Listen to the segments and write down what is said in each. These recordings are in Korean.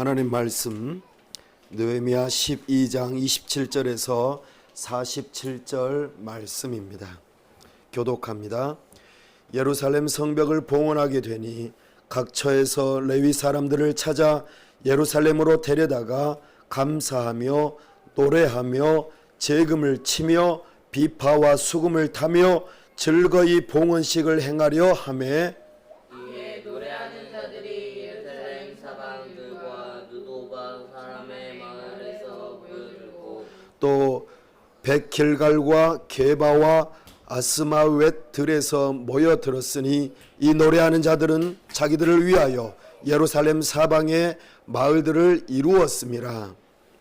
하나님 말씀 느헤미야 12장 27절에서 47절 말씀입니다. 교독합니다. 예루살렘 성벽을 봉헌하게 되니 각 처에서 레위 사람들을 찾아 예루살렘으로 데려다가 감사하며 노래하며 제금을 치며 비파와 수금을 타며 즐거이 봉헌식을 행하려 하매 이에 노래하는 자들이 예루살렘 사방들과 누도바 사람의 마을에서 모여들고 또 백길갈과 게바와 아스마웻 들에서 모여들었으니 이 노래하는 자들은 자기들을 위하여 예루살렘 사방의 마을들을 이루었음이라.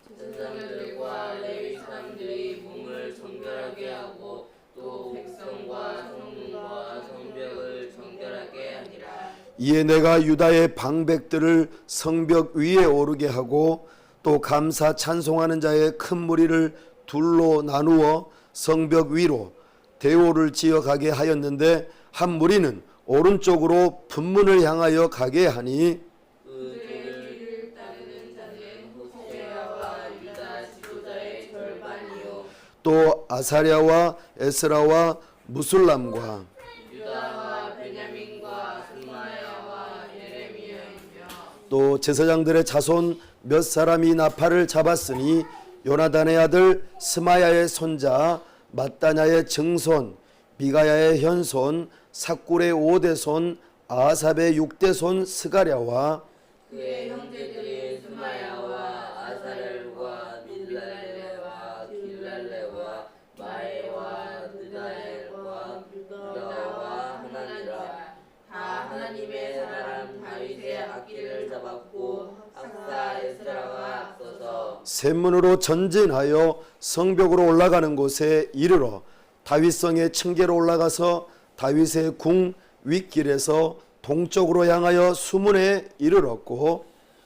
제사장들과 레위 사람들이 몸을 정결하게 하고 또 백성과 성문과 성벽을 정결하게 하니라. 이에 내가 유다의 방백들을 성벽 위에 오르게 하고 또 감사 찬송하는 자의 큰 무리를 둘로 나누어 성벽 위로 대오를 지어 가게 하였는데 한 무리는 오른쪽으로 분문을 향하여 가게 하니 그들의 길을 따르는 자는 호세아와 유다 지도자의 절반이요 또 아사랴와 에스라와 무술람과 유다와 베냐민과 스마야와 예레미야이며 또 제사장들의 자손 몇 사람이 나팔을 잡았으니 요나단의 아들 스마야의 손자 마따냐의 증손 미가야의 현손 삭굴의 5대손 아삽의 6대손 스가랴와 그의 형제들이 스마야와 아사렐과 밀랄레와 길랄레와 마에와 느다엘과 유다와 하나니라. 다 하나님의 사람 다윗의 악기를 잡았고 악사 에스라가 앞서서 샘문으로 전진하여 성벽으로 올라가는 곳에 이르러 다윗성의 층계로 올라가서 다윗의 궁 윗길에서 동쪽으로 향하여 수문에 이르렀고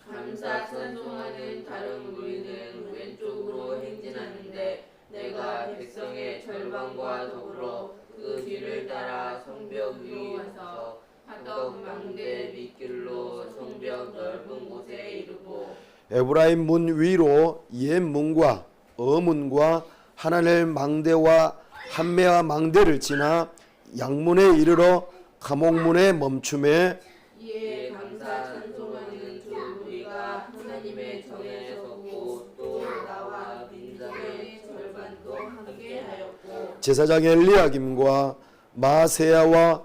감사 찬송하는 다른 무리는 왼쪽으로 행진하는데 내가 백성의 절반과 더불어 그 뒤를 따라 성벽 위에서 하덕 망대 밑길로 성벽 넓은 곳에 이르고 에브라임 문 위로 옛문과 어문과 하나넬 망대와 한메아 망대를 지나 양문에 이르러 감옥문에 멈춤에 이에 감사 찬송하는 두 무리가 하나님의 전에 섰고 또 나와 민장의 절반도 함께하였고 제사장 엘리야김과 마세야와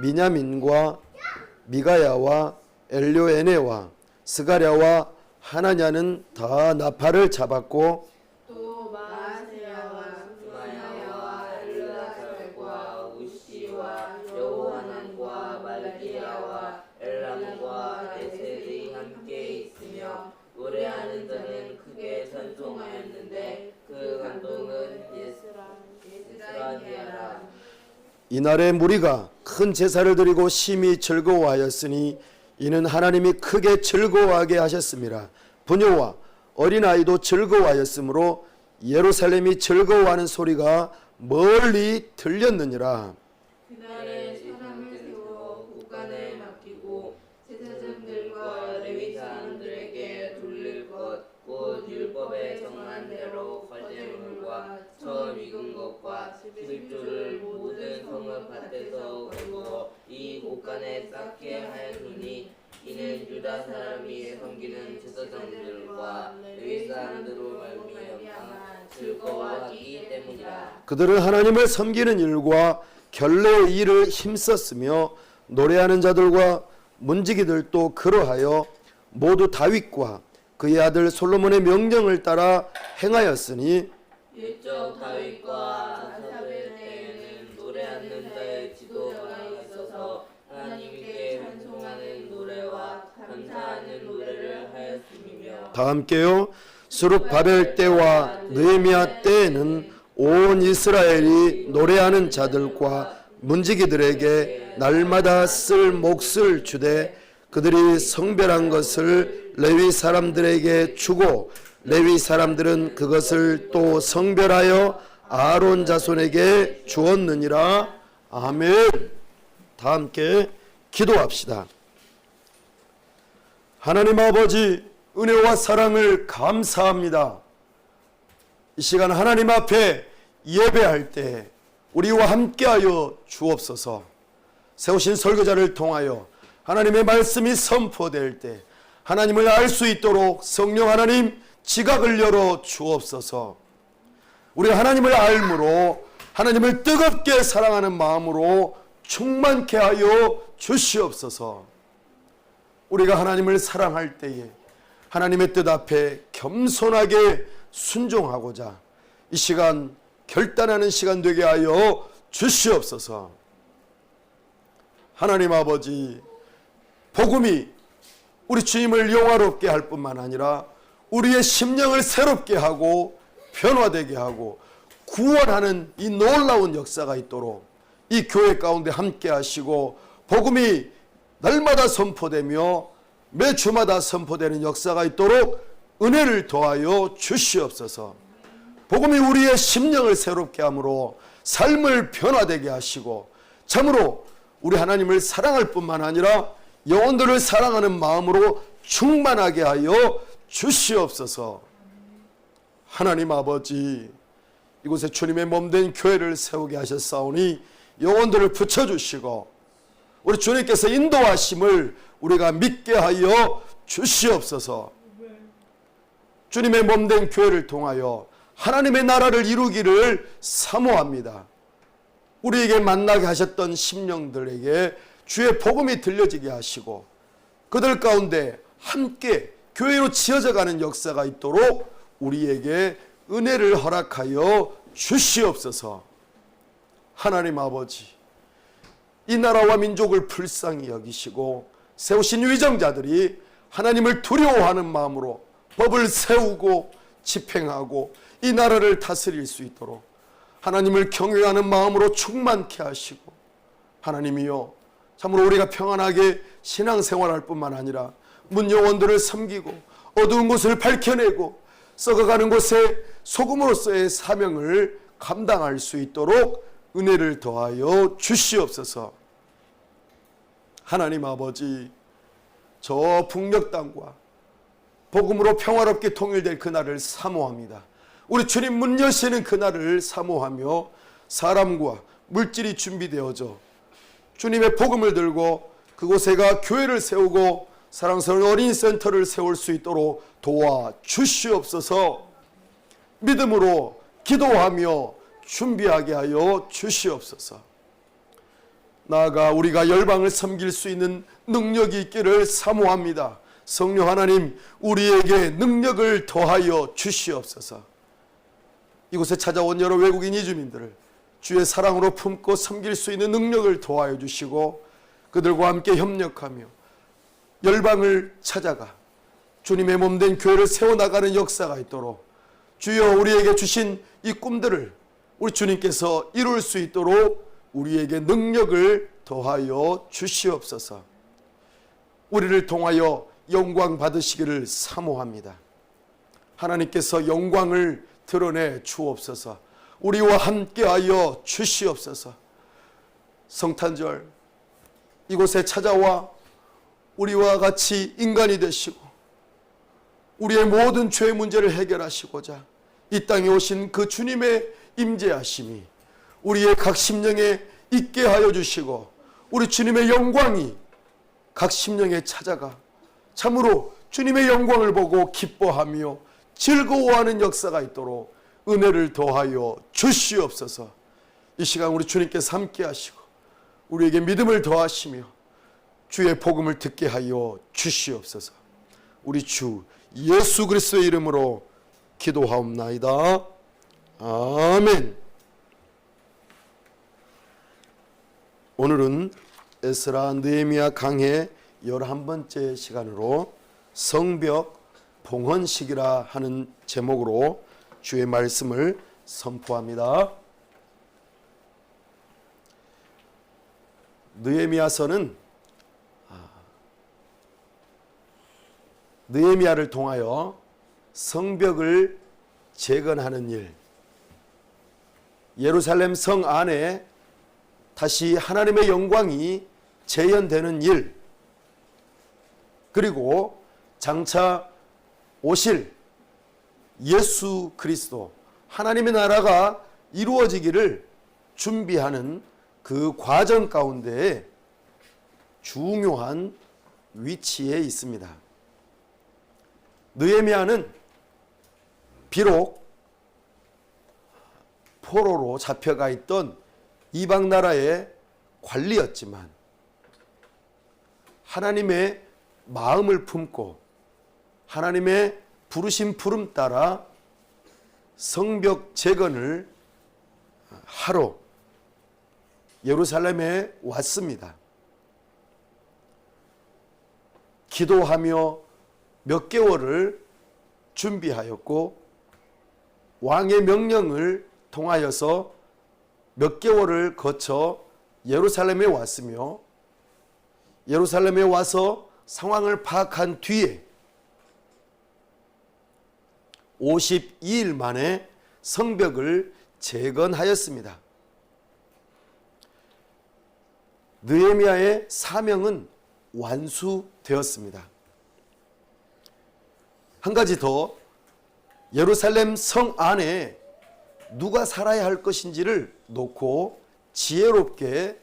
미냐민과 미가야와 엘료에네와 스가랴와 하나냐는 다 나팔을 잡았고 또 마세야와 스마야와 엘라살과 우시와 여호하난과 말기야와 엘람과 에셀이 함께 있으며 노래하는 자는 크게 찬송하였는데 그 감독은 예스라니아라. 이날의 무리가 큰 제사를 드리고 심히 즐거워하였으니 이는 하나님이 크게 즐거워하게 하셨습니다. 부녀와 어린아이도 즐거워하였으므로 예루살렘이 즐거워하는 소리가 멀리 들렸느니라. 그날에 사람을 세워 국간에 맡기고 제사장들과 레위 사람들에게 돌릴 것 곧 율법에 정한 대로 거제물과 처음 익은 것과 11조를 모든 성읍 밭에서 거두어 이 곳간에 쌓게 하였으니 이는 유다 사람이 섬기는 제사장들과 레위 사람들로 말미암아 즐거워하기 때문이라. 그들은 하나님을 섬기는 일과 결례의 일을 힘썼으며 노래하는 자들과 문지기들도 그러하여 모두 다윗과 그의 아들 솔로몬의 명령을 따라 행하였으니 일적 다윗과 아삽의 때에는 노래하는 자의 지도자가 있어서 하나님께 찬송하는 노래와 감사하는 노래를 하였음이며 다 함께요. 수룹바벨 때와 느헤미야 때에는 온 이스라엘이 노래하는 자들과 문지기들에게 날마다 쓸 몫을 주되 그들이 성별한 것을 레위 사람들에게 주고 레위 사람들은 그것을 또 성별하여 아론 자손에게 주었느니라. 아멘. 다 함께 기도합시다. 하나님 아버지, 은혜와 사랑을 감사합니다. 이 시간 하나님 앞에 예배할 때 우리와 함께하여 주옵소서. 세우신 설교자를 통하여 하나님의 말씀이 선포될 때 하나님을 알 수 있도록 성령 하나님 지각을 열어 주옵소서. 우리가 하나님을 알므로 하나님을 뜨겁게 사랑하는 마음으로 충만케 하여 주시옵소서. 우리가 하나님을 사랑할 때에 하나님의 뜻 앞에 겸손하게 순종하고자 이 시간 결단하는 시간 되게 하여 주시옵소서. 하나님 아버지, 복음이 우리 주님을 영화롭게 할 뿐만 아니라 우리의 심령을 새롭게 하고 변화되게 하고 구원하는 이 놀라운 역사가 있도록 이 교회 가운데 함께 하시고 복음이 날마다 선포되며 매 주마다 선포되는 역사가 있도록 은혜를 더하여 주시옵소서. 복음이 우리의 심령을 새롭게 함으로 삶을 변화되게 하시고 참으로 우리 하나님을 사랑할 뿐만 아니라 영혼들을 사랑하는 마음으로 충만하게 하여 주시옵소서. 하나님 아버지, 이곳에 주님의 몸된 교회를 세우게 하셨사오니 영혼들을 붙여주시고 우리 주님께서 인도하심을 우리가 믿게 하여 주시옵소서. 주님의 몸된 교회를 통하여 하나님의 나라를 이루기를 사모합니다. 우리에게 만나게 하셨던 심령들에게 주의 복음이 들려지게 하시고 그들 가운데 함께 교회로 지어져 가는 역사가 있도록 우리에게 은혜를 허락하여 주시옵소서. 하나님 아버지, 이 나라와 민족을 불쌍히 여기시고 세우신 위정자들이 하나님을 두려워하는 마음으로 법을 세우고 집행하고 이 나라를 다스릴 수 있도록 하나님을 경외하는 마음으로 충만케 하시고 하나님이여 참으로 우리가 평안하게 신앙생활할 뿐만 아니라 문영원들을 섬기고 어두운 곳을 밝혀내고 썩어가는 곳에 소금으로서의 사명을 감당할 수 있도록 은혜를 더하여 주시옵소서. 하나님 아버지, 저 북녘 땅과 복음으로 평화롭게 통일될 그날을 사모합니다. 우리 주님 문 여시는 그날을 사모하며 사람과 물질이 준비되어져 주님의 복음을 들고 그곳에가 교회를 세우고 사랑스러운 어린이센터를 세울 수 있도록 도와주시옵소서. 믿음으로 기도하며 준비하게 하여 주시옵소서. 나아가 우리가 열방을 섬길 수 있는 능력이 있기를 사모합니다. 성령 하나님, 우리에게 능력을 더하여 주시옵소서. 이곳에 찾아온 여러 외국인 이주민들을 주의 사랑으로 품고 섬길 수 있는 능력을 더하여 주시고 그들과 함께 협력하며 열방을 찾아가 주님의 몸된 교회를 세워나가는 역사가 있도록 주여 우리에게 주신 이 꿈들을 우리 주님께서 이룰 수 있도록 우리에게 능력을 더하여 주시옵소서. 우리를 통하여 영광 받으시기를 사모합니다. 하나님께서 영광을 드러내 주옵소서. 우리와 함께하여 주시옵소서. 성탄절 이곳에 찾아와 우리와 같이 인간이 되시고 우리의 모든 죄의 문제를 해결하시고자 이 땅에 오신 그 주님의 임재하심이 우리의 각 심령에 있게 하여 주시고 우리 주님의 영광이 각 심령에 찾아가 참으로 주님의 영광을 보고 기뻐하며 즐거워하는 역사가 있도록 은혜를 더하여 주시옵소서. 이 시간 우리 주님께서 함께 하시고 우리에게 믿음을 더하시며 주의 복음을 듣게 하여 주시옵소서. 우리 주 예수 그리스도의 이름으로 기도하옵나이다. 아멘. 오늘은 에스라 느헤미야 강해 11번째 시간으로 성벽 봉헌식이라 하는 제목으로 주의 말씀을 선포합니다. 느헤미야서는 느헤미야를 통하여 성벽을 재건하는 일, 예루살렘 성 안에 다시 하나님의 영광이 재현되는 일, 그리고 장차 오실 예수 그리스도 하나님의 나라가 이루어지기를 준비하는 그 과정 가운데 중요한 위치에 있습니다. 느헤미야는 비록 포로로 잡혀가 있던 이방 나라의 관리였지만 하나님의 마음을 품고 하나님의 부르심 부름 따라 성벽 재건을 하러 예루살렘에 왔습니다. 기도하며 몇 개월을 준비하였고 왕의 명령을 통하여서 몇 개월을 거쳐 예루살렘에 왔으며 예루살렘에 와서 상황을 파악한 뒤에 52일 만에 성벽을 재건하였습니다. 느헤미야의 사명은 완수되었습니다. 한 가지 더, 예루살렘 성 안에 누가 살아야 할 것인지를 놓고 지혜롭게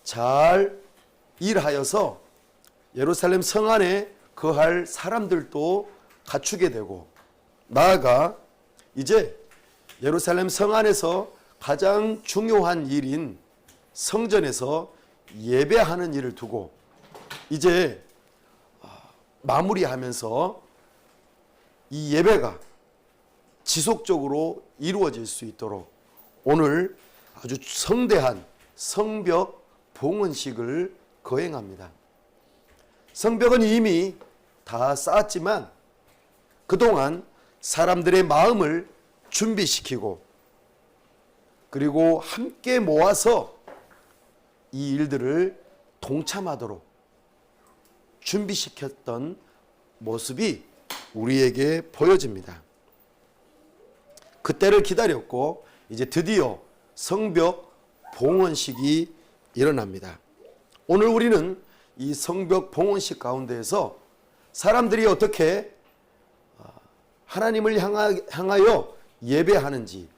잘 일하여서 예루살렘 성 안에 거할 사람들도 갖추게 되고, 나아가 이제 예루살렘 성 안에서 가장 중요한 일인 성전에서 예배하는 일을 두고 이제 마무리하면서 이 예배가 지속적으로 이루어질 수 있도록 오늘 아주 성대한 성벽 봉헌식을 거행합니다. 성벽은 이미 다 쌓았지만 그동안 사람들의 마음을 준비시키고 그리고 함께 모아서 이 일들을 동참하도록 준비시켰던 모습이 우리에게 보여집니다. 그때를 기다렸고 이제 드디어 성벽 봉헌식이 일어납니다. 오늘 우리는 이 성벽 봉헌식 가운데에서 사람들이 어떻게 하나님을 향하여 예배하는지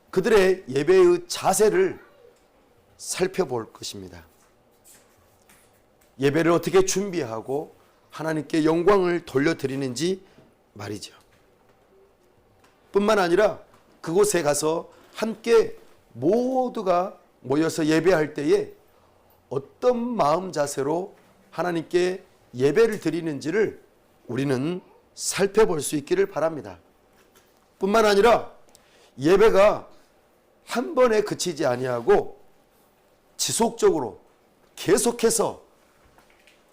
그들의 예배의 자세를 살펴볼 것입니다. 예배를 어떻게 준비하고 하나님께 영광을 돌려드리는지 말이죠. 뿐만 아니라 그곳에 가서 함께 모두가 모여서 예배할 때에 어떤 마음 자세로 하나님께 예배를 드리는지를 우리는 살펴볼 수 있기를 바랍니다. 뿐만 아니라 예배가 한 번에 그치지 아니하고 지속적으로 계속해서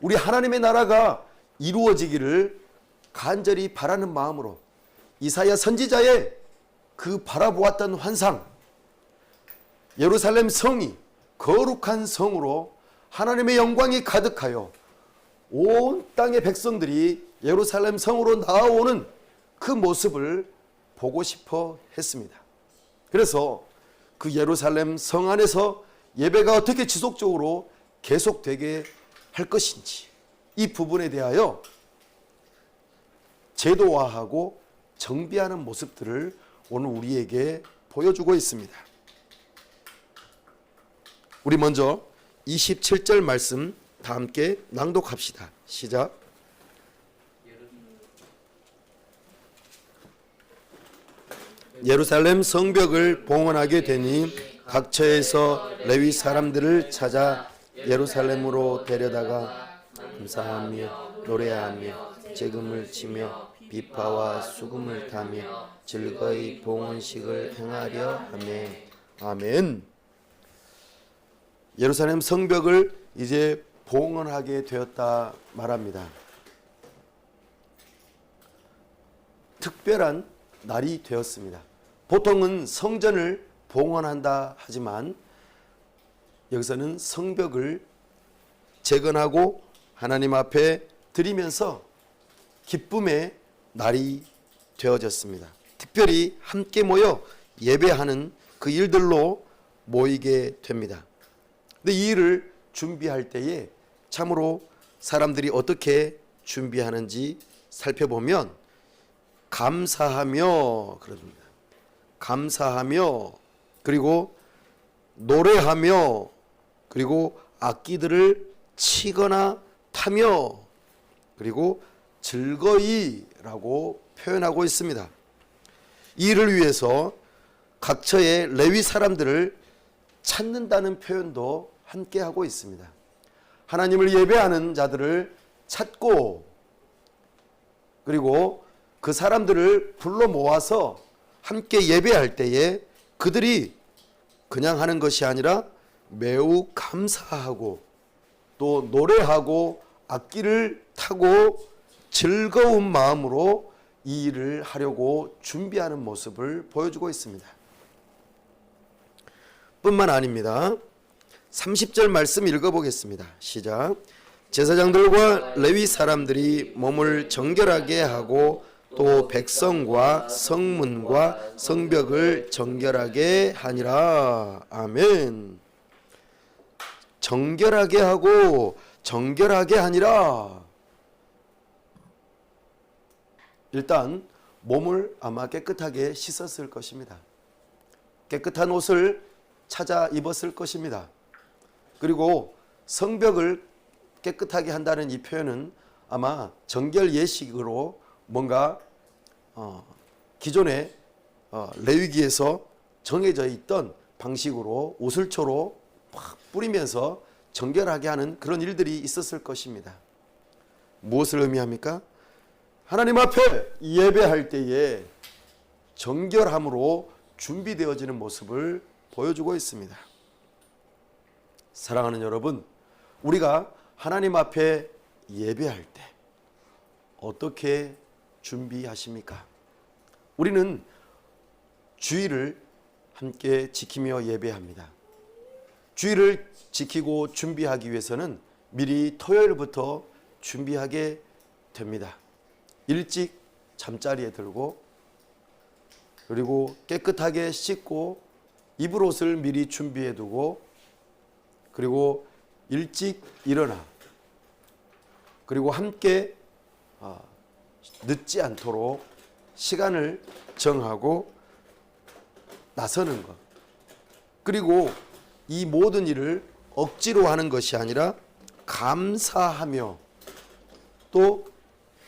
우리 하나님의 나라가 이루어지기를 간절히 바라는 마음으로 이사야 선지자의 그 바라보았던 환상, 예루살렘 성이 거룩한 성으로 하나님의 영광이 가득하여 온 땅의 백성들이 예루살렘 성으로 나아오는 그 모습을 보고 싶어 했습니다. 그래서 그 예루살렘 성 안에서 예배가 어떻게 지속적으로 계속되게 할 것인지 이 부분에 대하여 제도화하고 정비하는 모습들을 오늘 우리에게 보여주고 있습니다. 우리 먼저 27절 말씀 다 함께 낭독합시다. 시작. 예루살렘 성벽을 봉헌하게 되니 각처에서 레위 사람들을 찾아 예루살렘으로 데려다가 감사하며 노래하며 재금을 치며 비파와 수금을 타며 즐거이 봉헌식을 행하려 하매. 아멘. 예루살렘 성벽을 이제 봉헌하게 되었다 말합니다. 특별한 날이 되었습니다. 보통은 성전을 봉헌한다 하지만 여기서는 성벽을 재건하고 하나님 앞에 드리면서 기쁨의 날이 되어졌습니다. 특별히 함께 모여 예배하는 그 일들로 모이게 됩니다. 근데 이 일을 준비할 때에 참으로 사람들이 어떻게 준비하는지 살펴보면 감사하며 그럽니다. 감사하며 그리고 노래하며 그리고 악기들을 치거나 타며 그리고 즐거이라고 표현하고 있습니다. 이를 위해서 각처의 레위 사람들을 찾는다는 표현도 함께 하고 있습니다. 하나님을 예배하는 자들을 찾고 그리고 그 사람들을 불러 모아서 함께 예배할 때에 그들이 그냥 하는 것이 아니라 매우 감사하고 또 노래하고 악기를 타고 즐거운 마음으로 이 일을 하려고 준비하는 모습을 보여주고 있습니다. 뿐만 아닙니다. 30절 말씀 읽어보겠습니다. 시작. 제사장들과 레위 사람들이 몸을 정결하게 하고 또 백성과 성문과 성벽을 정결하게 하니라. 아멘. 정결하게 하고 정결하게 하니라. 일단 몸을 아마 깨끗하게 씻었을 것입니다. 깨끗한 옷을 찾아 입었을 것입니다. 그리고 성벽을 깨끗하게 한다는 이 표현은 아마 정결 예식으로 뭔가 기존의 레위기에서 정해져 있던 방식으로 우슬초로 막 뿌리면서 정결하게 하는 그런 일들이 있었을 것입니다. 무엇을 의미합니까? 하나님 앞에 예배할 때에 정결함으로 준비되어지는 모습을 보여주고 있습니다. 사랑하는 여러분, 우리가 하나님 앞에 예배할 때 어떻게 준비하십니까? 우리는 주일을 함께 지키며 예배합니다. 주일을 지키고 준비하기 위해서는 미리 토요일부터 준비하게 됩니다. 일찍 잠자리에 들고 그리고 깨끗하게 씻고 입을 옷을 미리 준비해 두고 그리고 일찍 일어나 그리고 함께 늦지 않도록 시간을 정하고 나서는 것. 그리고 이 모든 일을 억지로 하는 것이 아니라 감사하며 또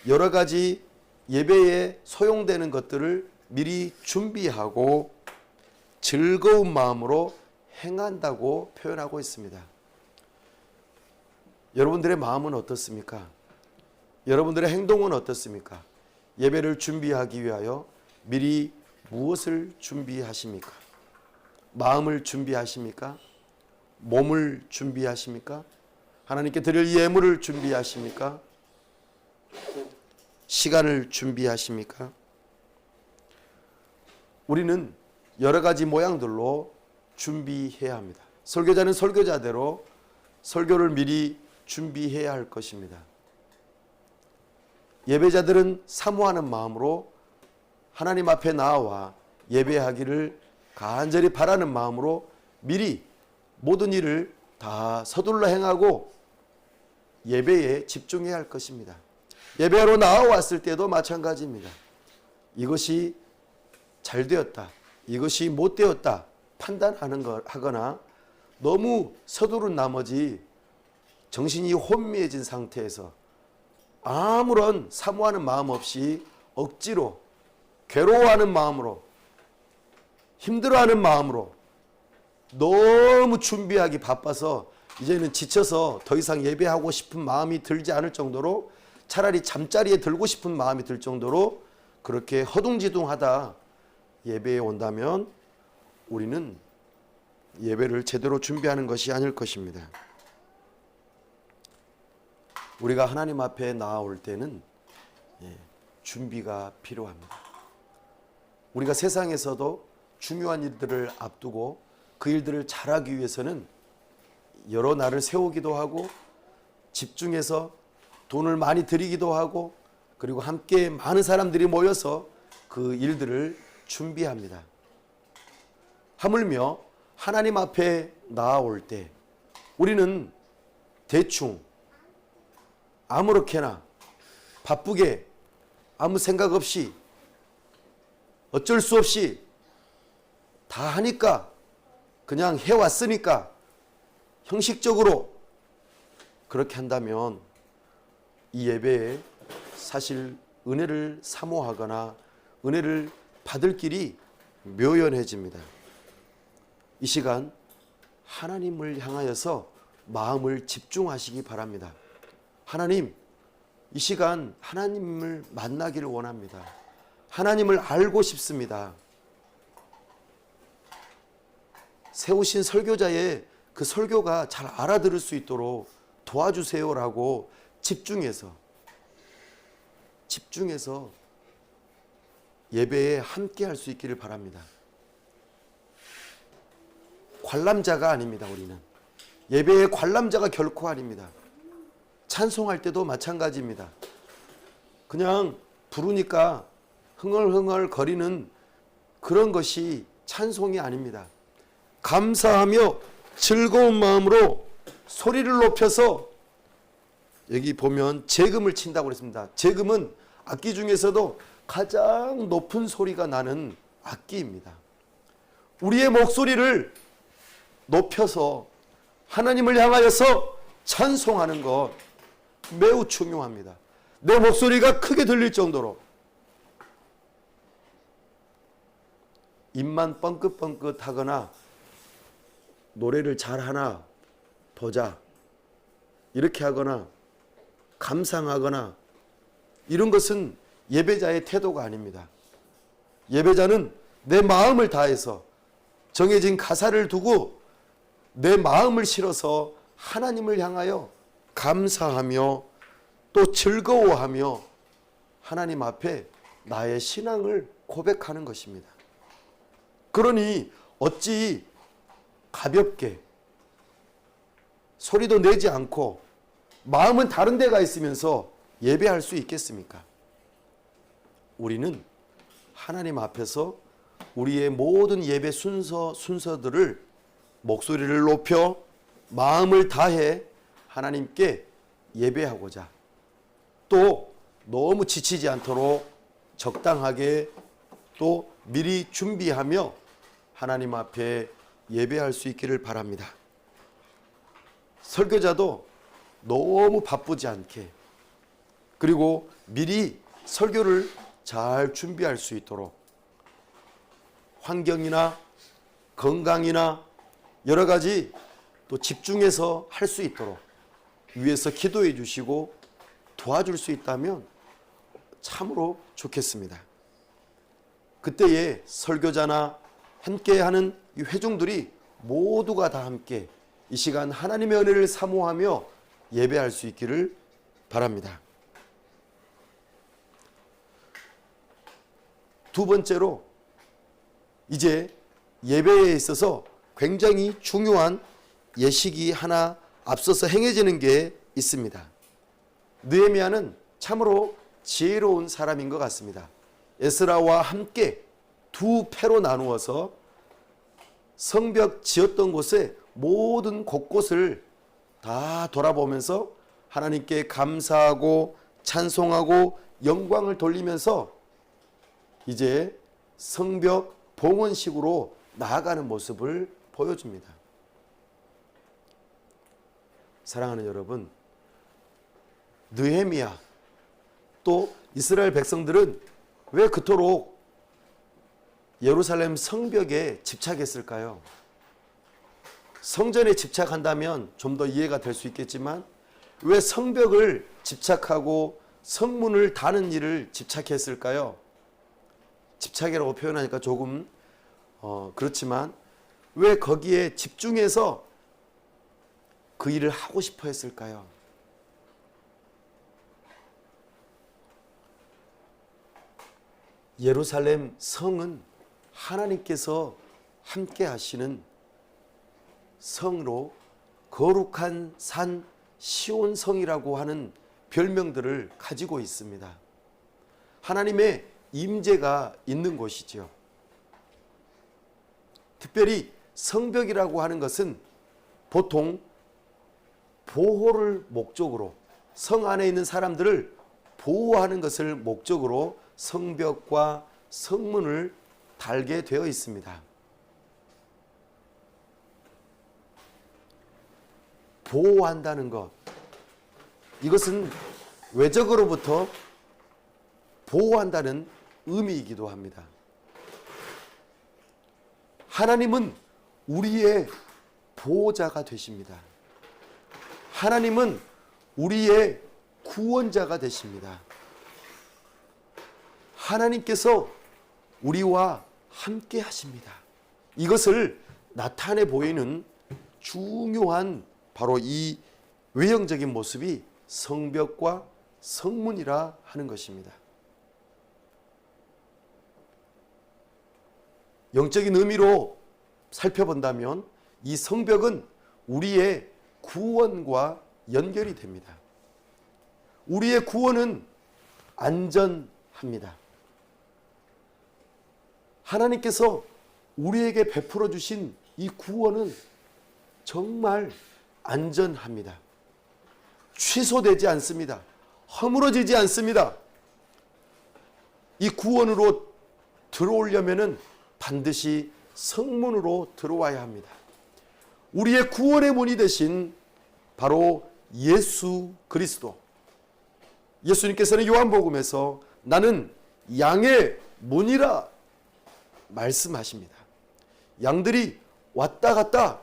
여러 가지 예배에 소용되는 것들을 미리 준비하고 즐거운 마음으로 행한다고 표현하고 있습니다. 여러분들의 마음은 어떻습니까? 여러분들의 행동은 어떻습니까? 예배를 준비하기 위하여 미리 무엇을 준비하십니까? 마음을 준비하십니까? 몸을 준비하십니까? 하나님께 드릴 예물을 준비하십니까? 시간을 준비하십니까? 우리는 여러 가지 모양들로 준비해야 합니다. 설교자는 설교자대로 설교를 미리 준비해야 할 것입니다. 예배자들은 사모하는 마음으로 하나님 앞에 나와 예배하기를 간절히 바라는 마음으로 미리 모든 일을 다 서둘러 행하고 예배에 집중해야 할 것입니다. 예배하러 나와왔을 때도 마찬가지입니다. 이것이 잘 되었다, 이것이 못 되었다 하거나 너무 서두른 나머지 정신이 혼미해진 상태에서 아무런 사모하는 마음 없이 억지로 괴로워하는 마음으로 힘들어하는 마음으로 너무 준비하기 바빠서 이제는 지쳐서 더 이상 예배하고 싶은 마음이 들지 않을 정도로 차라리 잠자리에 들고 싶은 마음이 들 정도로 그렇게 허둥지둥하다 예배에 온다면 우리는 예배를 제대로 준비하는 것이 아닐 것입니다. 우리가 하나님 앞에 나아올 때는 준비가 필요합니다. 우리가 세상에서도 중요한 일들을 앞두고 그 일들을 잘하기 위해서는 여러 날을 세우기도 하고 집중해서 돈을 많이 들이기도 하고 그리고 함께 많은 사람들이 모여서 그 일들을 준비합니다. 하물며 하나님 앞에 나아올 때 우리는 대충 아무렇게나 바쁘게 아무 생각 없이 어쩔 수 없이 다 하니까 그냥 해왔으니까 형식적으로 그렇게 한다면 이 예배에 사실 은혜를 사모하거나 은혜를 받을 길이 묘연해집니다. 이 시간 하나님을 향하여서 마음을 집중하시기 바랍니다. 하나님, 이 시간 하나님을 만나기를 원합니다. 하나님을 알고 싶습니다. 세우신 설교자의 그 설교가 잘 알아들을 수 있도록 도와주세요라고 집중해서 예배에 함께 할 수 있기를 바랍니다. 관람자가 아닙니다. 우리는 예배의 관람자가 결코 아닙니다. 찬송할 때도 마찬가지입니다. 그냥 부르니까 흥얼흥얼 거리는 그런 것이 찬송이 아닙니다. 감사하며 즐거운 마음으로 소리를 높여서, 여기 보면 재금을 친다고 그랬습니다. 재금은 악기 중에서도 가장 높은 소리가 나는 악기입니다. 우리의 목소리를 높여서 하나님을 향하여서 찬송하는 것 매우 중요합니다. 내 목소리가 크게 들릴 정도로, 입만 뻥긋뻥긋 하거나 노래를 잘하나 보자 이렇게 하거나 감상하거나 이런 것은 예배자의 태도가 아닙니다. 예배자는 내 마음을 다해서 정해진 가사를 두고 내 마음을 실어서 하나님을 향하여 감사하며 또 즐거워하며 하나님 앞에 나의 신앙을 고백하는 것입니다. 그러니 어찌 가볍게 소리도 내지 않고 마음은 다른 데가 있으면서 예배할 수 있겠습니까? 우리는 하나님 앞에서 우리의 모든 예배 순서들을 목소리를 높여 마음을 다해 하나님께 예배하고자, 또 너무 지치지 않도록 적당하게 또 미리 준비하며 하나님 앞에 예배할 수 있기를 바랍니다. 설교자도 너무 바쁘지 않게, 그리고 미리 설교를 잘 준비할 수 있도록 환경이나 건강이나 여러 가지 또 집중해서 할 수 있도록 위에서 기도해 주시고 도와줄 수 있다면 참으로 좋겠습니다. 그때에 설교자나 함께하는 이 회중들이 모두가 다 함께 이 시간 하나님의 은혜를 사모하며 예배할 수 있기를 바랍니다. 두 번째로, 이제 예배에 있어서 굉장히 중요한 예식이 하나 앞서서 행해지는 게 있습니다. 느헤미야는 참으로 지혜로운 사람인 것 같습니다. 에스라와 함께 두 패로 나누어서 성벽 지었던 곳의 모든 곳곳을 다 돌아보면서 하나님께 감사하고 찬송하고 영광을 돌리면서 이제 성벽 봉헌식으로 나아가는 모습을 보여줍니다. 사랑하는 여러분, 느헤미야 또 이스라엘 백성들은 왜 그토록 예루살렘 성벽에 집착했을까요? 성전에 집착한다면 좀 더 이해가 될 수 있겠지만 왜 성벽을 집착하고 성문을 다는 일을 집착했을까요? 집착이라고 표현하니까 조금 그렇지만 왜 거기에 집중해서 그 일을 하고 싶어 했을까요? 예루살렘 성은 하나님께서 함께 하시는 성으로 거룩한 산 시온성이라고 하는 별명들을 가지고 있습니다. 하나님의 임재가 있는 곳이죠. 특별히 성벽이라고 하는 것은 보통 보호를 목적으로 성 안에 있는 사람들을 보호하는 것을 목적으로 성벽과 성문을 달게 되어 있습니다. 보호한다는 것, 이것은 외적으로부터 보호한다는 의미이기도 합니다. 하나님은 우리의 보호자가 되십니다. 하나님은 우리의 구원자가 되십니다. 하나님께서 우리와 함께 하십니다. 이것을 나타내 보이는 중요한 바로 이 외형적인 모습이 성벽과 성문이라 하는 것입니다. 영적인 의미로 살펴본다면 이 성벽은 우리의 구원과 연결이 됩니다. 우리의 구원은 안전합니다. 하나님께서 우리에게 베풀어 주신 이 구원은 정말 안전합니다. 취소되지 않습니다. 허물어지지 않습니다. 이 구원으로 들어오려면은 반드시 성문으로 들어와야 합니다. 우리의 구원의 문이 되신 바로 예수 그리스도. 예수님께서는 요한복음에서 나는 양의 문이라 말씀하십니다. 양들이 왔다 갔다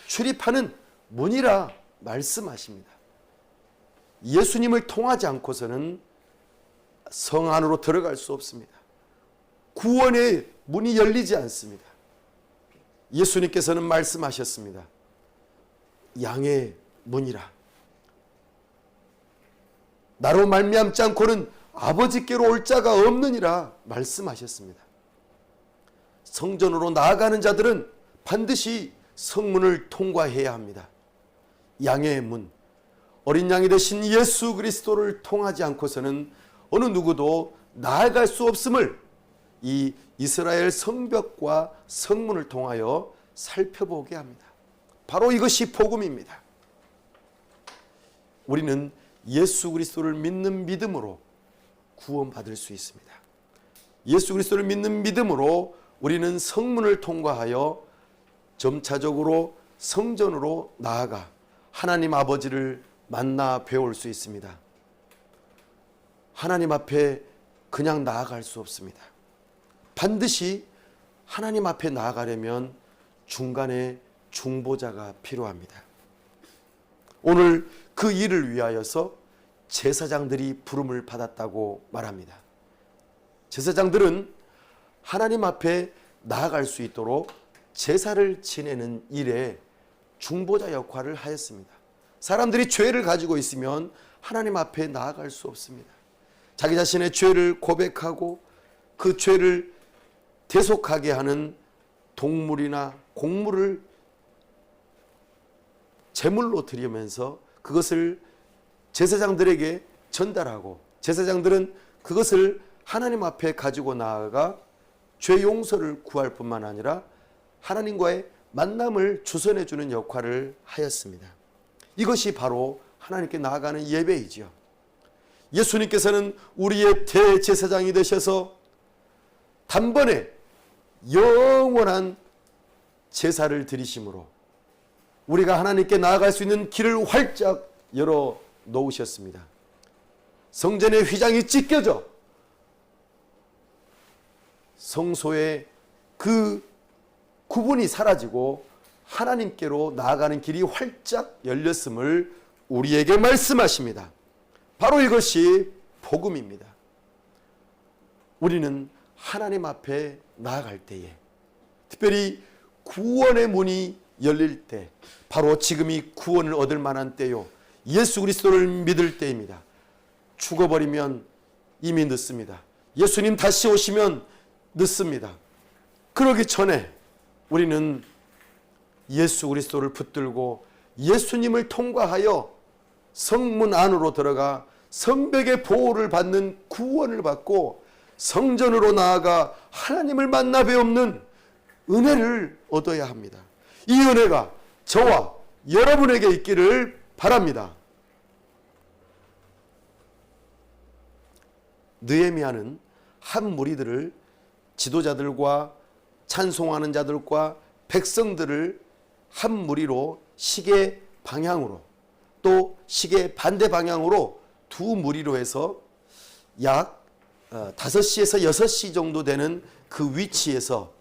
출입하는 문이라 말씀하십니다. 예수님을 통하지 않고서는 성 안으로 들어갈 수 없습니다. 구원의 문이 열리지 않습니다. 예수님께서는 말씀하셨습니다. 양의 문이라. 나로 말미암지 않고는 아버지께로 올 자가 없느니라 말씀하셨습니다. 성전으로 나아가는 자들은 반드시 성문을 통과해야 합니다. 양의 문, 어린 양이 되신 예수 그리스도를 통하지 않고서는 어느 누구도 나아갈 수 없음을 이 이스라엘 성벽과 성문을 통하여 살펴보게 합니다. 바로 이것이 복음입니다. 우리는 예수 그리스도를 믿는 믿음으로 구원받을 수 있습니다. 예수 그리스도를 믿는 믿음으로 우리는 성문을 통과하여 점차적으로 성전으로 나아가 하나님 아버지를 만나 배울 수 있습니다. 하나님 앞에 그냥 나아갈 수 없습니다. 반드시 하나님 앞에 나아가려면 중간에 중보자가 필요합니다. 오늘 그 일을 위하여서 제사장들이 부름을 받았다고 말합니다. 제사장들은 하나님 앞에 나아갈 수 있도록 제사를 지내는 일에 중보자 역할을 하였습니다. 사람들이 죄를 가지고 있으면 하나님 앞에 나아갈 수 없습니다. 자기 자신의 죄를 고백하고 그 죄를 대속하게 하는 동물이나 곡물을 제물로 드리면서 그것을 제사장들에게 전달하고 제사장들은 그것을 하나님 앞에 가지고 나아가 죄 용서를 구할 뿐만 아니라 하나님과의 만남을 주선해 주는 역할을 하였습니다. 이것이 바로 하나님께 나아가는 예배이지요. 예수님께서는 우리의 대제사장이 되셔서 단번에 영원한 제사를 드리심으로 우리가 하나님께 나아갈 수 있는 길을 활짝 열어 놓으셨습니다. 성전의 휘장이 찢겨져 성소의 그 구분이 사라지고 하나님께로 나아가는 길이 활짝 열렸음을 우리에게 말씀하십니다. 바로 이것이 복음입니다. 우리는 하나님 앞에 나아갈 때에 특별히 구원의 문이 열릴 때 바로 지금이 구원을 얻을 만한 때요. 예수 그리스도를 믿을 때입니다. 죽어버리면 이미 늦습니다. 예수님 다시 오시면 늦습니다. 그러기 전에 우리는 예수 그리스도를 붙들고 예수님을 통과하여 성문 안으로 들어가 성벽의 보호를 받는 구원을 받고 성전으로 나아가 하나님을 만나 뵈옵는 은혜를 얻어야 합니다. 이 은혜가 저와 여러분에게 있기를 바랍니다. 느헤미야는 한 무리들을 지도자들과 찬송하는 자들과 백성들을 한 무리로 시계 방향으로 또 시계 반대 방향으로 두 무리로 해서 약 5시에서 6시 정도 되는 그 위치에서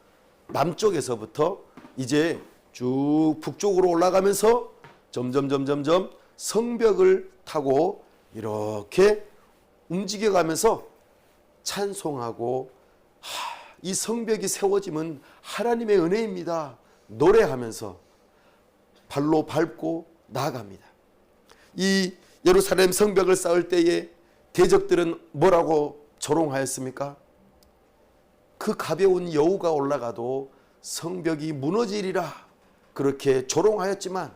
남쪽에서부터 이제 쭉 북쪽으로 올라가면서 점점 성벽을 타고 이렇게 움직여가면서 찬송하고 이 성벽이 세워지면 하나님의 은혜입니다. 노래하면서 발로 밟고 나아갑니다. 이 예루살렘 성벽을 쌓을 때에 대적들은 뭐라고 조롱하였습니까? 그 가벼운 여우가 올라가도 성벽이 무너지리라 그렇게 조롱하였지만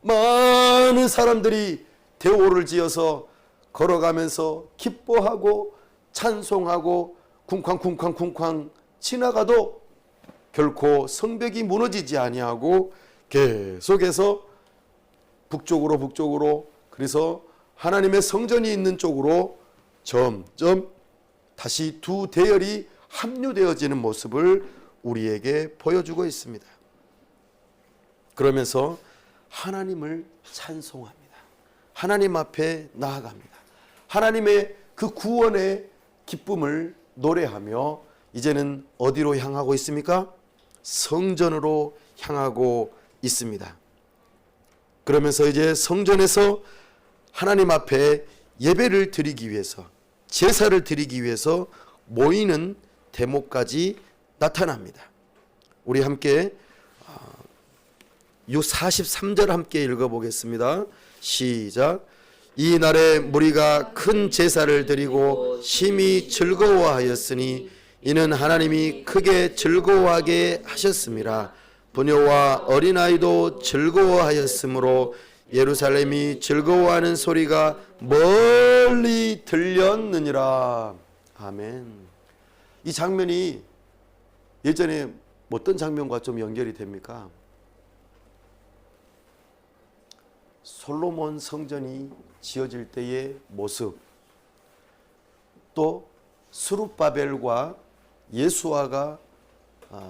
많은 사람들이 대오를 지어서 걸어가면서 기뻐하고 찬송하고 쿵쾅 지나가도 결코 성벽이 무너지지 아니하고 계속해서 북쪽으로 그래서 하나님의 성전이 있는 쪽으로 점점 다시 두 대열이 합류되어지는 모습을 우리에게 보여주고 있습니다. 그러면서 하나님을 찬송합니다. 하나님 앞에 나아갑니다. 하나님의 그 구원의 기쁨을 노래하며 이제는 어디로 향하고 있습니까? 성전으로 향하고 있습니다. 그러면서 이제 성전에서 하나님 앞에 예배를 드리기 위해서 제사를 드리기 위해서 모이는 대목까지 나타납니다. 우리 함께 이 43절 함께 읽어보겠습니다. 시작. 이 날에 무리가 큰 제사를 드리고 심히 즐거워하였으니 이는 하나님이 크게 즐거워하게 하셨습니다. 부녀와 어린아이도 즐거워하였으므로 예루살렘이 즐거워하는 소리가 멀리 들렸느니라. 아멘. 이 장면이 예전에 어떤 장면과 좀 연결이 됩니까? 솔로몬 성전이 지어질 때의 모습, 또 스룹바벨과 예수아가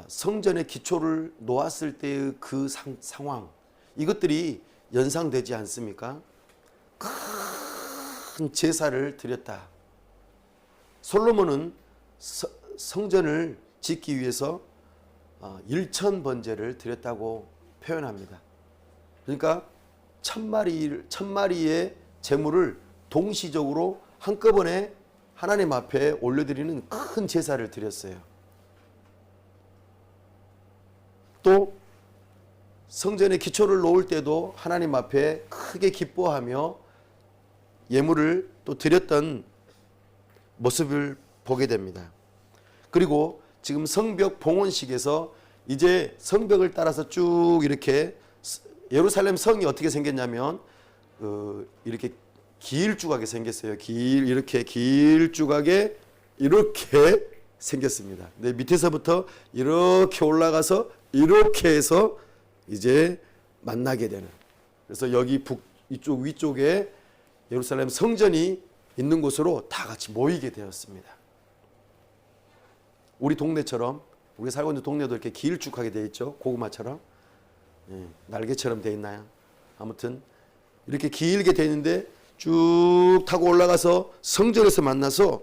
성전의 기초를 놓았을 때의 그 상황, 이것들이 연상되지 않습니까? 큰 제사를 드렸다. 솔로몬은 성전을 짓기 위해서 1,000번제를 드렸다고 표현합니다. 그러니까 1,000마리의 제물을 동시적으로 한꺼번에 하나님 앞에 올려드리는 큰 제사를 드렸어요. 또 성전의 기초를 놓을 때도 하나님 앞에 크게 기뻐하며 예물을 또 드렸던 모습을 보게 됩니다. 그리고 지금 성벽 봉헌식에서 이제 성벽을 따라서 쭉 이렇게 예루살렘 성이 어떻게 생겼냐면 이렇게 길쭉하게 생겼어요. 이렇게 길쭉하게 이렇게 생겼습니다. 근데 밑에서부터 이렇게 올라가서 이렇게 해서 이제 만나게 되는. 그래서 여기 이쪽 위쪽에 예루살렘 성전이 있는 곳으로 다 같이 모이게 되었습니다. 우리 동네처럼 우리 살고 있는 동네도 이렇게 길쭉하게 되어 있죠. 고구마처럼. 날개처럼 되어 있나요? 아무튼 이렇게 길게 되어 있는데 쭉 타고 올라가서 성전에서 만나서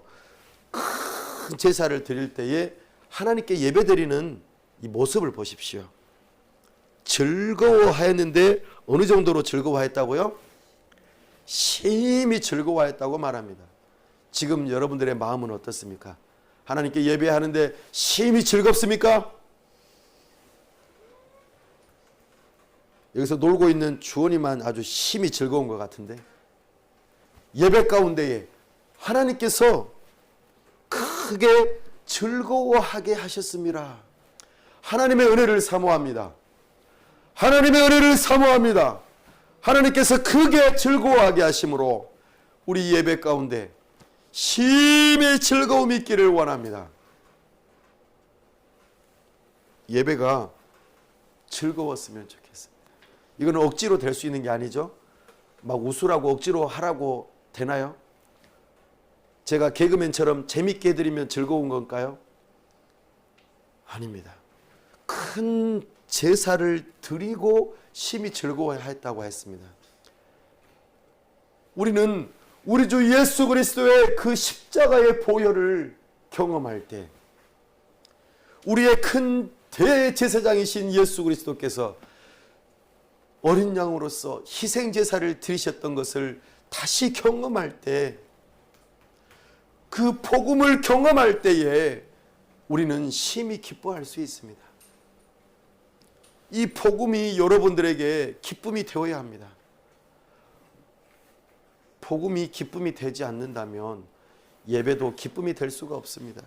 큰 제사를 드릴 때에 하나님께 예배드리는 이 모습을 보십시오. 즐거워하였는데 어느 정도로 즐거워했다고요? 심히 즐거워했다고 말합니다. 지금 여러분들의 마음은 어떻습니까? 하나님께 예배하는데 심히 즐겁습니까? 여기서 놀고 있는 주원이만 아주 심히 즐거운 것 같은데, 예배 가운데에 하나님께서 크게 즐거워하게 하셨습니다. 하나님의 은혜를 사모합니다. 하나님의 은혜를 사모합니다. 하나님께서 크게 즐거워하게 하심으로 우리 예배 가운데 심히 즐거움이 있기를 원합니다. 예배가 즐거웠으면 좋겠습니다. 이거는 억지로 될 수 있는 게 아니죠. 막 웃으라고 억지로 하라고 되나요? 제가 개그맨처럼 재밌게 해드리면 즐거운 건가요? 아닙니다. 큰 제사를 드리고 심히 즐거워했다고 했습니다. 우리는 우리 주 예수 그리스도의 그 십자가의 보혈을 경험할 때 우리의 큰 대제사장이신 예수 그리스도께서 어린 양으로서 희생 제사를 드리셨던 것을 다시 경험할 때, 그 복음을 경험할 때에 우리는 심히 기뻐할 수 있습니다. 이 복음이 여러분들에게 기쁨이 되어야 합니다. 복음이 기쁨이 되지 않는다면 예배도 기쁨이 될 수가 없습니다.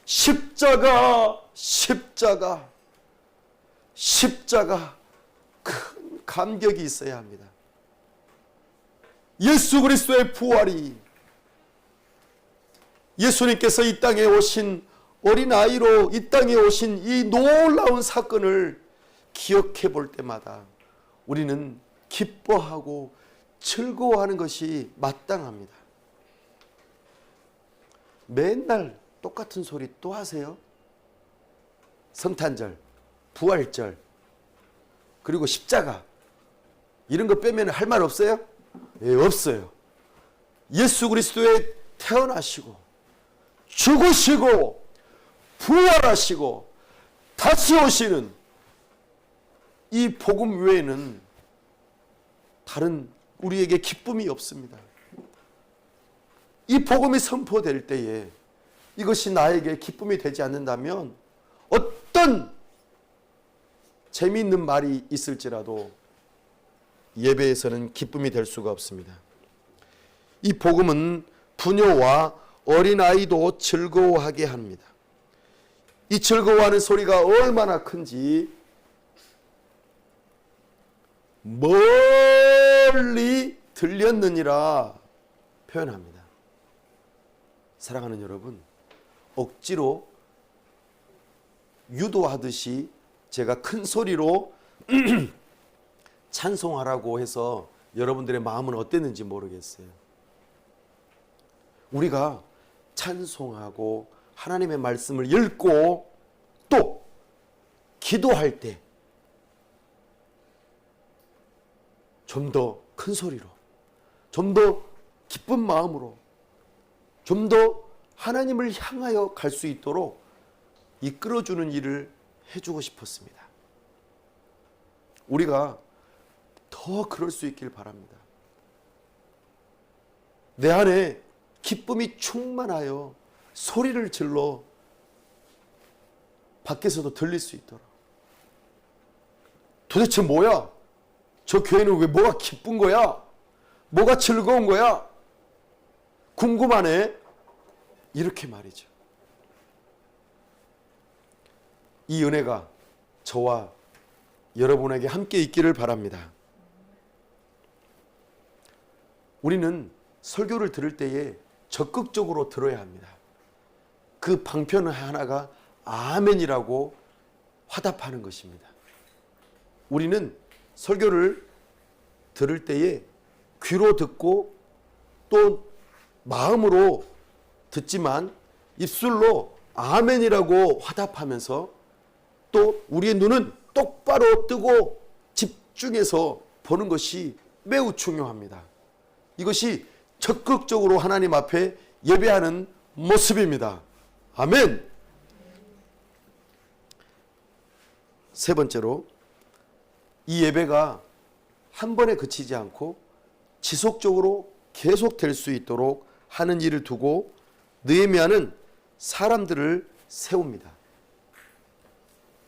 십자가, 십자가, 십자가, 큰 감격이 있어야 합니다. 예수 그리스도의 부활이, 예수님께서 이 땅에 오신 어린아이로 이 땅에 오신 이 놀라운 사건을 기억해 볼 때마다 우리는 기뻐하고 즐거워하는 것이 마땅합니다. 맨날 똑같은 소리 또 하세요? 성탄절, 부활절, 그리고 십자가, 이런 거 빼면 할 말 없어요? 예, 없어요. 예수 그리스도의 태어나시고 죽으시고 부활하시고 다시 오시는 이 복음 외에는 다른 우리에게 기쁨이 없습니다. 이 복음이 선포될 때에 이것이 나에게 기쁨이 되지 않는다면 어떤 재미있는 말이 있을지라도 예배에서는 기쁨이 될 수가 없습니다. 이 복음은 부녀와 어린아이도 즐거워하게 합니다. 이 즐거워하는 소리가 얼마나 큰지 멀리 들렸느니라 표현합니다. 사랑하는 여러분, 억지로 유도하듯이 제가 큰 소리로 찬송하라고 해서 여러분들의 마음은 어땠는지 모르겠어요. 우리가 찬송하고 하나님의 말씀을 읽고 또 기도할 때 좀 더 큰 소리로, 좀 더 기쁜 마음으로, 좀 더 하나님을 향하여 갈 수 있도록 이끌어주는 일을 해주고 싶었습니다. 우리가 더 그럴 수 있길 바랍니다. 내 안에 기쁨이 충만하여 소리를 질러 밖에서도 들릴 수 있도록. 도대체 뭐야? 저 교회는 왜 뭐가 기쁜 거야? 뭐가 즐거운 거야? 궁금하네? 이렇게 말이죠. 이 은혜가 저와 여러분에게 함께 있기를 바랍니다. 우리는 설교를 들을 때에 적극적으로 들어야 합니다. 그 방편 하나가 아멘이라고 화답하는 것입니다. 우리는 설교를 들을 때에 귀로 듣고 또 마음으로 듣지만 입술로 아멘이라고 화답하면서 또 우리의 눈은 똑바로 뜨고 집중해서 보는 것이 매우 중요합니다. 이것이 적극적으로 하나님 앞에 예배하는 모습입니다. 아멘. 세 번째로, 이 예배가 한 번에 그치지 않고 지속적으로 계속될 수 있도록 하는 일을 두고 느헤미야는 사람들을 세웁니다.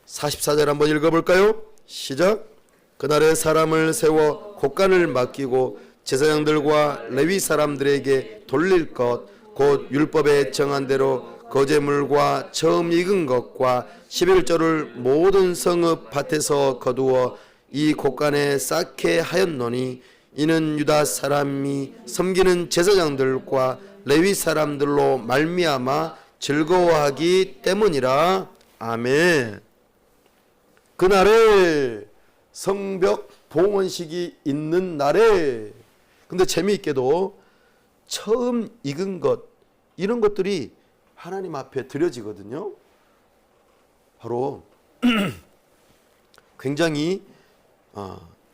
44절 한번 읽어볼까요? 시작. 그날에 사람을 세워 곡간을 맡기고 제사장들과 레위 사람들에게 돌릴 것, 곧 율법에 정한 대로 거제물과 처음 익은 것과 11조를 모든 성읍 밭에서 거두어 이 곡간에 쌓게 하였노니 이는 유다 사람이 섬기는 제사장들과 레위 사람들로 말미암아 즐거워하기 때문이라. 아멘. 그날에 성벽 봉헌식이 있는 날에, 근데 재미있게도 처음 익은 것, 이런 것들이 하나님 앞에 드려지거든요. 바로 굉장히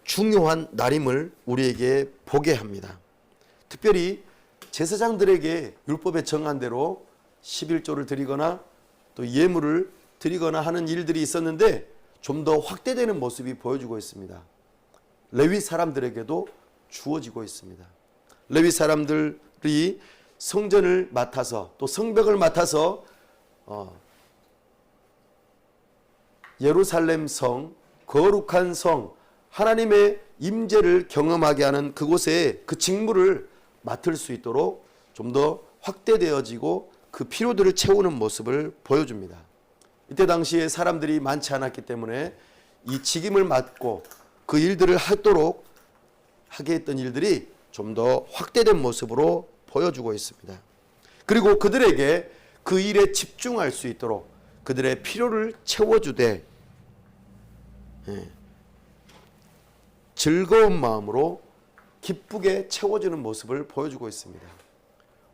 중요한 날임을 우리에게 보게 합니다. 특별히 제사장들에게 율법에 정한 대로 11조를 드리거나 또 예물을 드리거나 하는 일들이 있었는데 좀 더 확대되는 모습이 보여주고 있습니다. 레위 사람들에게도 주어지고 있습니다. 레위 사람들이 성전을 맡아서 또 성벽을 맡아서 예루살렘 성, 거룩한 성, 하나님의 임재를 경험하게 하는 그곳에 그 직무를 맡을 수 있도록 좀 더 확대되어지고 그 필요들을 채우는 모습을 보여줍니다. 이때 당시에 사람들이 많지 않았기 때문에 이 직임을 맡고 그 일들을 하도록 하게 했던 일들이 좀 더 확대된 모습으로 보여주고 있습니다. 그리고 그들에게 그 일에 집중할 수 있도록 그들의 필요를 채워주되 즐거운 마음으로 기쁘게 채워주는 모습을 보여주고 있습니다.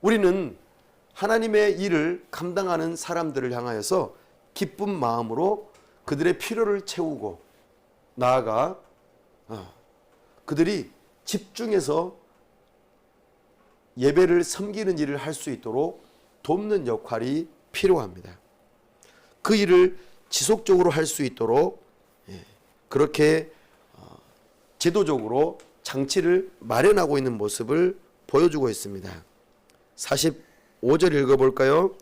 우리는 하나님의 일을 감당하는 사람들을 향하여서 기쁜 마음으로 그들의 필요를 채우고 나아가 그들이 집중해서 예배를 섬기는 일을 할 수 있도록 돕는 역할이 필요합니다. 그 일을 지속적으로 할 수 있도록 그렇게 제도적으로 장치를 마련하고 있는 모습을 보여주고 있습니다. 45절 읽어볼까요?